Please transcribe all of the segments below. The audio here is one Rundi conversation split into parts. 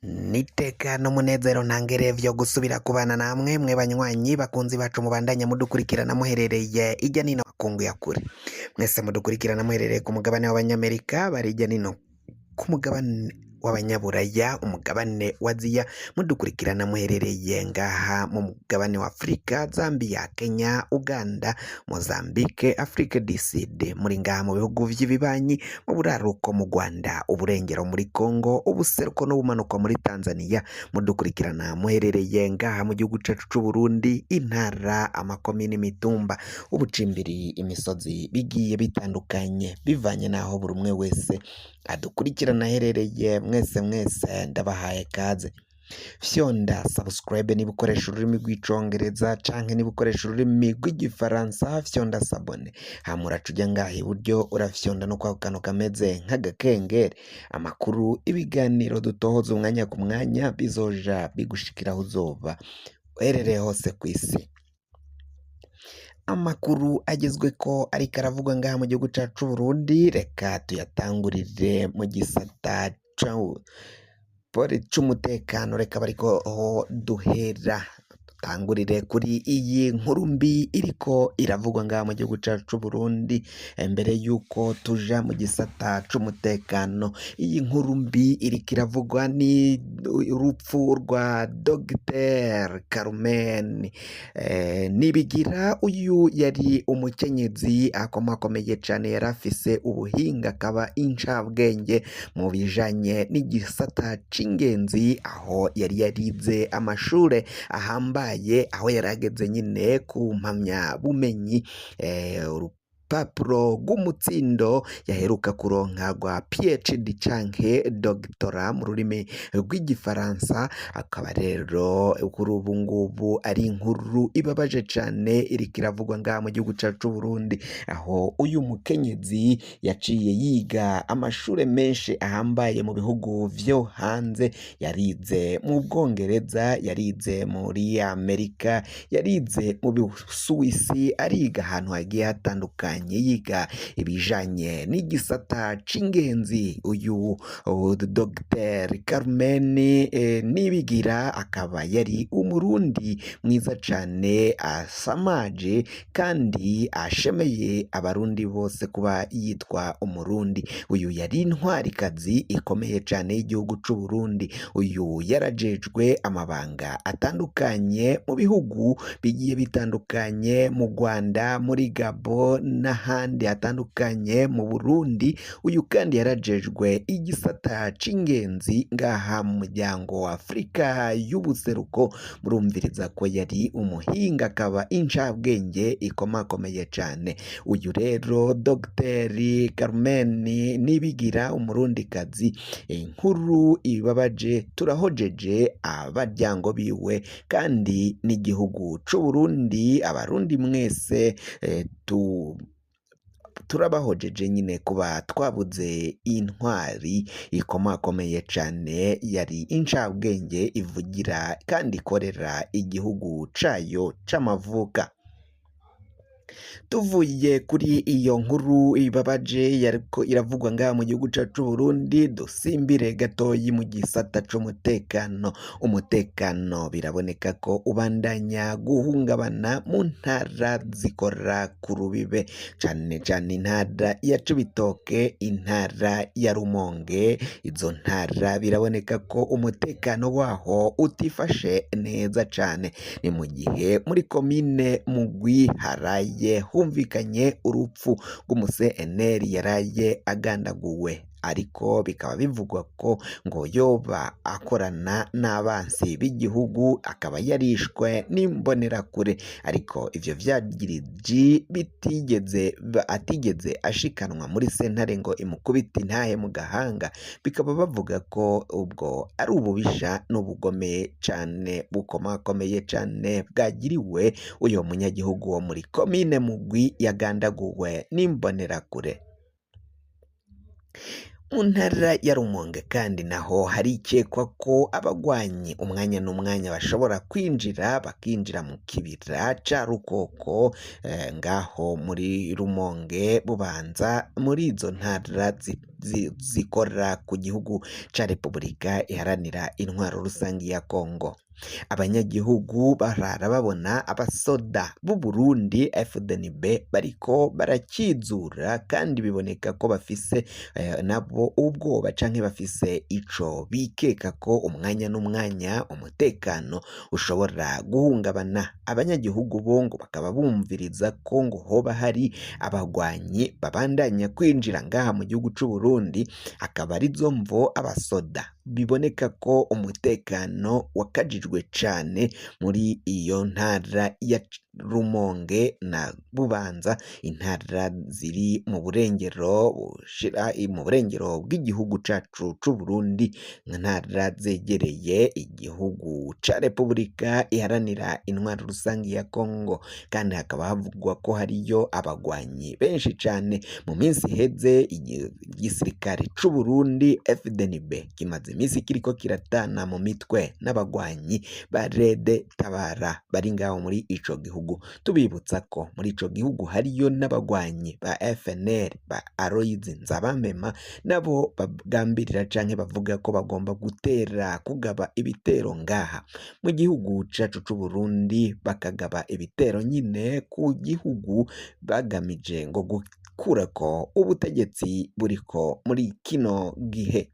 Niteka n'umunezero ntangere vyo gusubira kubana namwe mwe banywanyi bakunzi bacu mubandanya mudukurikirana muherereye ijya nino makungu ya kure mwese mudukurikirana muherereye ku mugabane w'abanyamerika bari ijya nino ku mugabane w'abanyaburaya umugabane wa Aziya mudukurikirana muherereye ngaha mu mugabane wa Afrika Zambia Kenya Uganda Mozambique Afrique du Sud muri ngaha mu bihugu vy'ibibanyi mu buraruko mu Rwanda uburengero muri Congo ubuseruko n'ubumanuko muri Tanzania mudukurikirana muherereye ngaha mu gihugu cacu c'u Burundi intara amakomine imitumba ubucimbiri imisozi bigiye bitandukanye bivanye naho buri umwe wese adukurikirana aherereye mwese ndabahaye kaze fyonda subscribe niba ukoresha ururimi rw'icongereza canke niba ukoresha ururimi rw'igifaransa fyonda sabone hamuraca ujya ngaha iburyo urafyonda no kwa kantu kameze nk'agakengeri amakuru ibiganiro dutohoza umwanya ku mwanya bizoja bigushikiraho uzoba uherereye hose ku isi. Amakuru agezwe ko ariko aravugwa ngaha mu gihugu cacu Burundi reka tuyatangurire mu gisata c'umutekano reka bariko duhera tangurire kuri iyi nkuru mbi iriko iravugwa ngaha mu gihugu cacu Burundi mbere yuko tuja mu gisata c'umutekano. Iyi nkuru mbi iriko iravugwa ni urupfu rwa Dr Carmen Nibigira. Uyu yari umukenyezi akomakomeye cane yari afise ubuhinga akaba incabwenge mu bijanye n'igisata c'ingenzi aho yari yarize amashure ahambaye aho yarageze nyine ku mpamya bumenyi urupapuro rw'umutsindo yaheruka kuronka rwa PhD canke doctora mu rurimi rw'igifaransa akaba rero kuri ubu ngubu ari inkuru ibabaje cane iriko iravugwa ngaha mu gihugu cacu Burundi aho uyu mukenyezi yaciye yiga amashure menshi ahambaye mu bihugu vyo hanze yarize mu Bwongereza yarize muri Amerika yarize mu Busuwisi ariga ahantu hagiye hatandukanye yiga ibijanye n'igisata c'ingenzi. Uyu Dr Carmen Nibigira akaba yari umurundi mwiza cane asamaje kandi ashemeye abarundi bose kuba yitwa umurundi. Uyu yari intwarikazi ikomeye cane y'igihugu c'u Burundi. Uyu yarajejwe amabanga atandukanye mu bihugu bigiye bitandukanye mu Rwanda muri Gabo n'ahandi hatandukanye mu Burundi. Uyu kandi yarajejwe igisata c'ingenzi ngaha mu muryango wa Afrika y'ubuseruko murumviriza ko yari umuhinga akaba incabwenge ikomakomeye cane. Uyu rero Dr Carmen Nibigira umurundikazi inkuru ibabaje turahojeje abaryango biwe kandi n'igihugu c'u Burundi abarundi mwese turabahojeje nyine kuba twabuze intwari ikomakomeye cane yari incabwenge ivugira kandi ikorera igihugu cayo c'amavuka. Tuvuye kuri iyo nkuru ibabaje yariko iravugwa ngaha mu gihugu cacu Burundi dusimbire gatoyi mu gisata c'umutekano. Umutekano biraboneka ko ubandanya guhungabana mu ntara zikora ku rubibe cane cane intara ya Cibitoke intara ya Rumonge. Izo ntara biraboneka ko umutekano waho utifashe neza cane ni mu gihe muri komine Mugwi haraye humvikanye urupfu rw'umuCNL yaraye agandaguwe ariko bikaba bivugwa ko ngo yoba akorana n'abansi b'igihugu akaba yarishwe n'imbonerakure ariko ivyo vyagiriji atigeze ashikanwa muri sentare ngo imukubite intahe mu gahanga. Bikaba bavuga ko ubwo ari ububisha n'ubugome cane bukomakomeye cane bwagiriwe uyo munyagihugu wo muri komine Mugwi yagandaguwe n'imbonerakure. Mu ntara ya Rumonge kandi naho harikekwa ko abagwanyi umwanya n'umwanya bashobora bakinjira mu kibira ca Rukoko ngaho muri Rumonge Bubanza muri izo ntara zikora ku gihugu ca Repubulika iharanira intwaro rusangi ya Kongo. Abanyagihugu barara babona abasoda b'u Burundi FDNB bariko barakizura, kandi biboneka ko bafise nabo ubwoba canke bafise ico bikeka ko umwanya n'umwanya umutekano ushobora guhungabana. Abanyagihugu bo ngo bakaba bumviriza ko ngo hoba hari abagwanyi babandanya kwinjira ngaha mu gihugu c'u Burundi, akaba arizo mvo abasoda biboneka ko umutekano wakajijwe cane muri iyo ntara ya Rumonge na Bubanza, intara ziri mu burengero bw'igihugu cacu c'u Burundi, ntara zegereye igihugu ca Repubulika iharanira intwaro rusangi ya Kongo, kandi hakaba havugwa ko hariyo abagwanyi benshi cane. Mu minsi iheze igisirikare c'u Burundi FDNB kimaze imisi kiriko kiratana mu mitwe n'abagwanyi ba Rede Tabara bari ngaho muri ico gihugu. Tubibutsa ko muri ico gihugu hariyo n'abagwanyi ba FNL ba Aloyizi Nzabamema, nabo bagambirira canke bavuga ko bagomba kugaba ibitero ngaha mu gihugu cacu c'u Burundi, bakagaba ibitero nyine ku gihugu bagamije ngo gukurako ubutegetsi buriko muri kino gihe.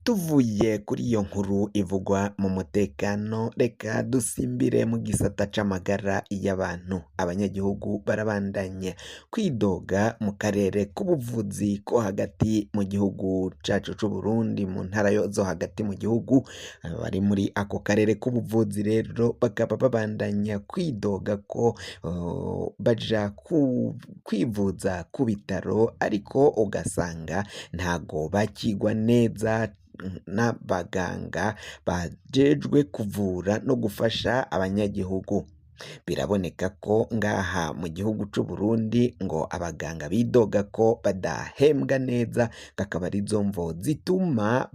Tuvuye kuri iyo nkuru ivugwa mu mutekano, reka dusimbire mu gisata c'amagara y'abantu. Abanyagihugu barabandanya kwidoga mu karere k'ubuvuzi ko hagati mu gihugu cacu c'u Burundi, mu ntara zo hagati mu gihugu. Bari muri ako karere k'ubuvuzi rero bakaba babandanya kwidoga ko baja kwivuza ku bitaro, ariko ugasanga ntago bakigwa neza n'abaganga bajejwe kuvura no gufasha abanyagihugu. Biraboneka ko ngaha mu gihugu c'u Burundi ngo abaganga bidoga ko badahembwa neza, kakaba arizo mvo zituma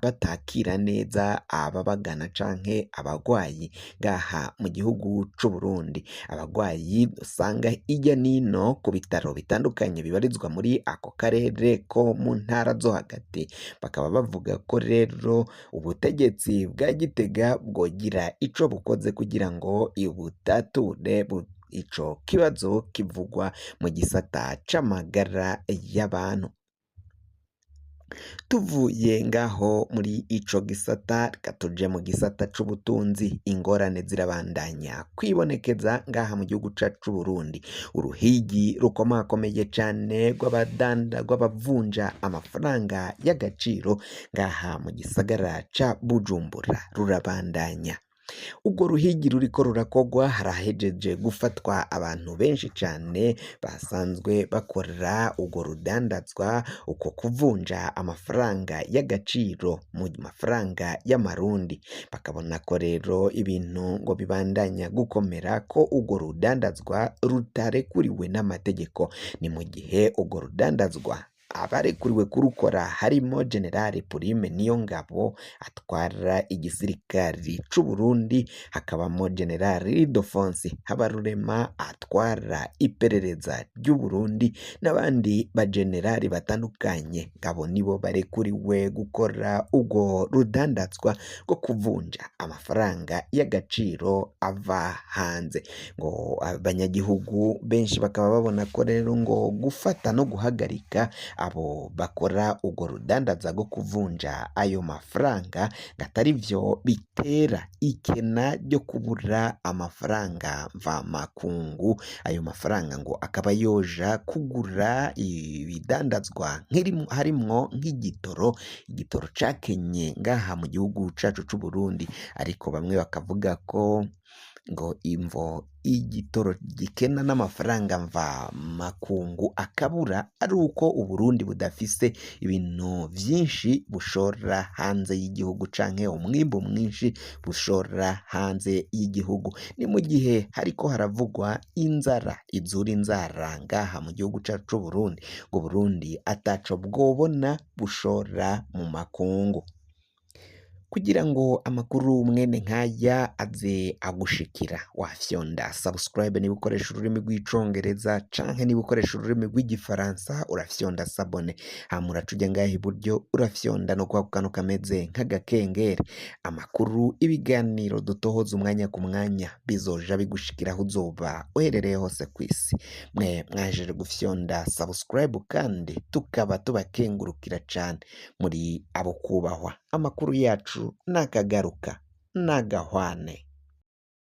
batakira neza ababagana canke abagwayi ngaha mu gihugu c'u Burundi. Abagwayi usanga hirya nino ku bitaro bitandukanye bibarizwa muri ako karere ko mu ntara zo hagati, bakaba bavuga ko rero ubutegetsi bwa Gitega bwogira ico bukoze kugira ngo tature ico kibazo kivugwa mu gisata c'amagara y'abantu. Tuvuye ngaho muri ico gisata, reka tuje mu gisata c'ubutunzi. Ingorane zirabandanya kwibonekeza ngaha mu gihugu cacu c'u Burundi. Uruhigi rukomakomeye cane rw'abavunja amafaranga y'agaciro ngaha mu gisagara ca Bujumbura rurabandanya. Urwo ruhigi ruriko rurakogwa, harahejeje gufatwa abantu benshi cane basanzwe bakora urwo rudandazwa, uko kuvunja amafaranga y'agaciro mu mafaranga y'amarundi. Bakabona ko rero ibintu ngo bibandanya gukomera, ko urwo rudandazwa rutarekuriwe n'amategeko. Ni mu gihe urwo rudandazwa abarekuriwe kurukora harimo General Prime Niyongabo atwara igisirikari c'u Burundi, hakabamo General Ildefonsi Habarurema atwara iperereza ry'u Burundi, n'abandi bagenerali batandukanye. Ngabo nibo barekuriwe gukora urwo rudandazwa rwo kuvunja amafaranga y'agaciro ava hanze. Ngo abanyagihugu benshi bakaba babona ko rero ngo gufata no guhagarika abo bakora urwo rudandaza rwo kuvunja ayo mafaranga gatari vyo bitera ikena ryo kubura amafaranga mvamakungu. Ayo mafaranga ngo akaba yoja kugura ibidandazwa harimwo nk'igitoro cakenye ngaha mu gihugu cacu c'u Burundi. Ariko bamwe bakavuga ko ngo imvo igitoro gikena n'amafaranga mva makungu akabura ari uko Uburundi budafise ibintu vyinshi bushora hanze y'igihugu, canke umwimbu mwinshi bushora hanze y'igihugu. Ni mu gihe hariko haravugwa inzara izura inzara ngaha mu gihugu cacu c'u Burundi, ngo Burundi ataco bwobona bushora mu makungu. kugira ngo amakuru mwene nk'aya aze agushikira wafyonda subscribe niba ukoresha ururimi rw'icongereza canke niba ukoresha ururimi rw'igifaransa urafyonda sabone hama uraca uja ngaha iburyo urafyonda no kwa kantu kameze nk'agakengeri amakuru ibiganiro dutohoza umwanya ku mwanya bizoja bigushikira aho uzoba uherereye hose kw'isi mwe mwajeje gufyonda subscribe kandi tukaba tubakengurukira cane muri abo kubahwa amakuru yacu nakagaruka nagahwane